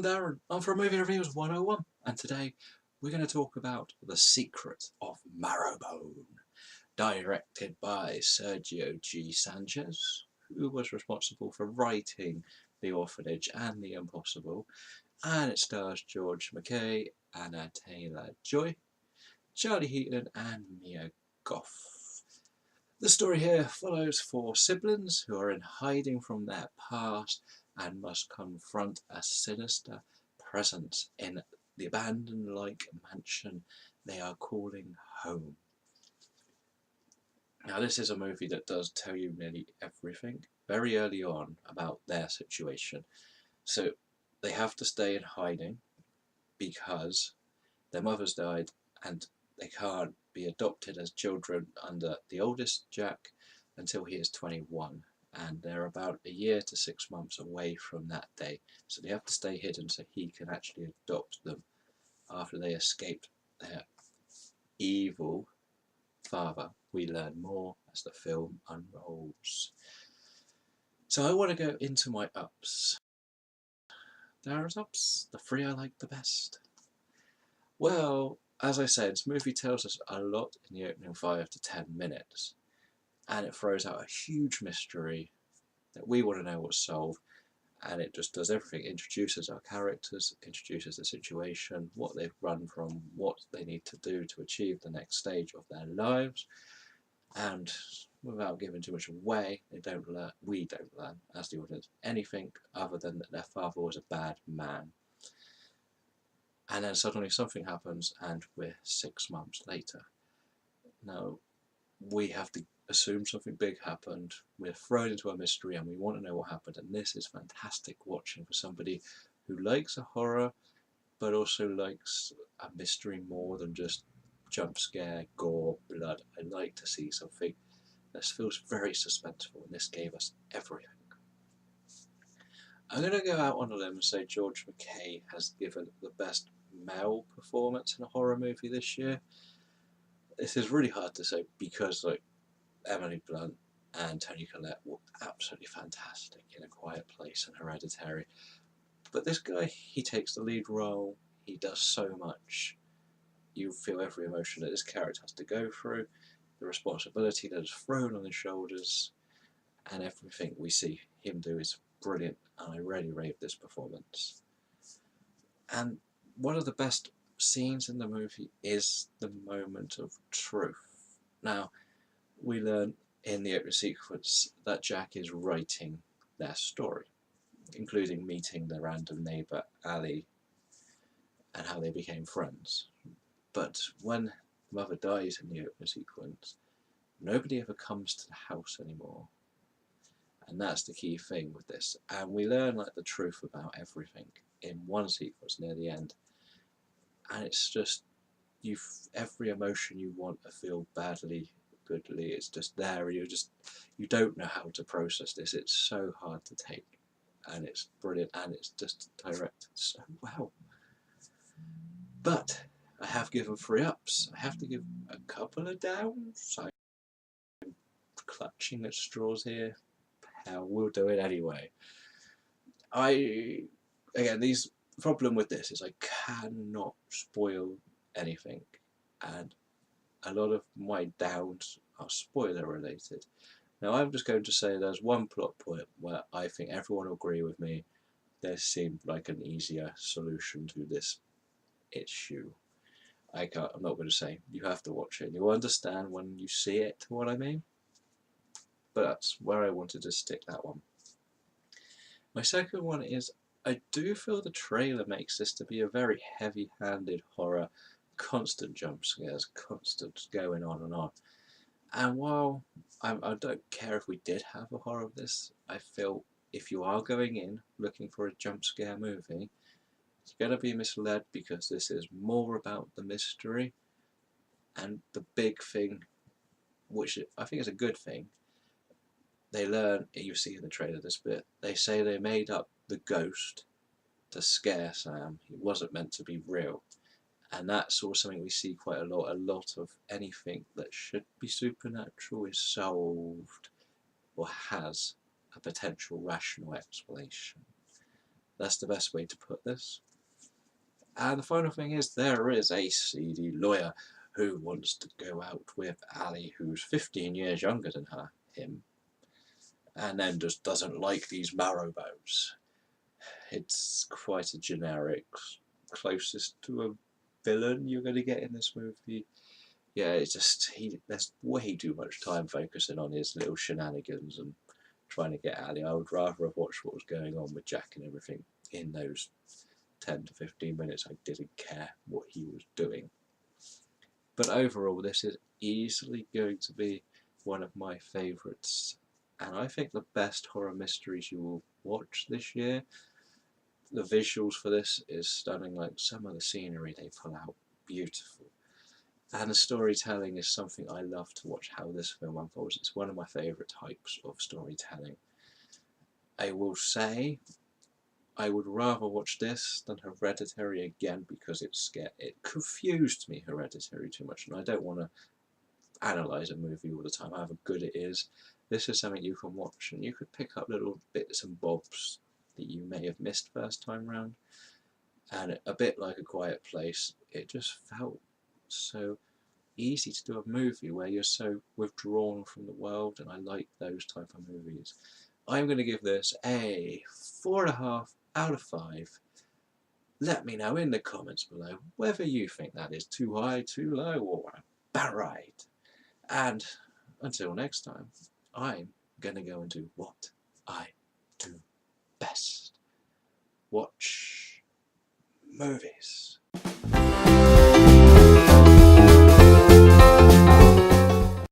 I'm Darren, I'm from Movie Reviews 101, and today we're going to talk about The Secret of Marrowbone, directed by Sergio G. Sanchez, who was responsible for writing The Orphanage and The Impossible, and it stars George McKay, Anna Taylor-Joy, Charlie Heaton, and Mia Goth. The story here follows four siblings who are in hiding from their past and must confront a sinister presence in the abandoned-like mansion they are calling home. Now, this is a movie that does tell you nearly everything very early on about their situation. So they have to stay in hiding because their mother's died and they can't be adopted as children under the oldest Jack until he is 21, and they're about a year to 6 months away from that day, so they have to stay hidden so he can actually adopt them after they escaped their evil father. We learn more as the film unrolls. So I want to go into my ups. There's ups, the three I like the best. Well, as I said, this movie tells us a lot in the opening 5 to 10 minutes, and it throws out a huge mystery that we want to know what's solved, and it just does everything. It introduces our characters, introduces the situation, what they've run from, what they need to do to achieve the next stage of their lives, and without giving too much away, we don't learn, as the audience, anything other than that their father was a bad man. And then suddenly something happens and we're 6 months later. Now, we have to assume something big happened, we're thrown into a mystery and we want to know what happened, and this is fantastic watching for somebody who likes a horror but also likes a mystery more than just jump scare, gore, blood. I like to see something that feels very suspenseful, and this gave us everything. I'm going to go out on a limb and say George McKay has given the best male performance in a horror movie this year. This is really hard to say because Emily Blunt and Toni Collette were absolutely fantastic in A Quiet Place and Hereditary. But this guy, he takes the lead role, he does so much. You feel every emotion that this character has to go through, the responsibility that is thrown on his shoulders, and everything we see him do is brilliant, and I really rave this performance. And one of the best scenes in the movie is the moment of truth. Now, we learn in the opening sequence that Jack is writing their story, including meeting their random neighbour Ali and how they became friends. But when mother dies in the opening sequence, nobody ever comes to the house anymore. And that's the key thing with this. And we learn the truth about everything in one sequence near the end. And it's just, every emotion you want to feel badly, goodly, it's just there, and you don't know how to process this. It's so hard to take, and it's brilliant, and it's just directed so well. But I have given 3 ups. I have to give a couple of downs. I'm clutching at straws here. Hell, we'll do it anyway. Again, the problem with this is I cannot spoil anything, and a lot of my downs are spoiler related. Now, I'm just going to say there's one plot point where I think everyone will agree with me. This seemed like an easier solution to this issue. I'm not going to say. You have to watch it. You'll understand when you see it what I mean. But that's where I wanted to stick that one. My second one is, I do feel the trailer makes this to be a very heavy-handed horror, constant jump scares, constant going on and on. And while I don't care if we did have a horror of this, I feel if you are going in looking for a jump scare movie, you're going to be misled, because this is more about the mystery. And the big thing, which I think is a good thing, they learn, you see in the trailer this bit, they say they made up the ghost to scare Sam. He wasn't meant to be real. And that's also something we see quite a lot. A lot of anything that should be supernatural is solved or has a potential rational explanation. That's the best way to put this. And the final thing is, there is a seedy lawyer who wants to go out with Ali, who's 15 years younger than him, and then just doesn't like these Marrowbones. It's quite a generic, closest to a villain you're going to get in this movie. Yeah, it's just, there's way too much time focusing on his little shenanigans and trying to get Ali. I would rather have watched what was going on with Jack and everything in those 10 to 15 minutes. I didn't care what he was doing. But overall, this is easily going to be one of my favourites, and I think the best horror mysteries you will watch this year. The visuals for this is stunning, like some of the scenery they pull out, beautiful. And the storytelling is something I love to watch how this film unfolds. It's one of my favourite types of storytelling. I will say I would rather watch this than Hereditary again because it confused me, Hereditary, too much, and I don't want to analyse a movie all the time, however good it is. This is something you can watch and you could pick up little bits and bobs that you may have missed first time round. And a bit like A Quiet Place, it just felt so easy to do a movie where you're so withdrawn from the world, and I like those type of movies. I'm going to give this a 4.5 out of 5. Let me know in the comments below whether you think that is too high, too low, or about right. And until next time, I'm going to go and do what I do best. Watch movies.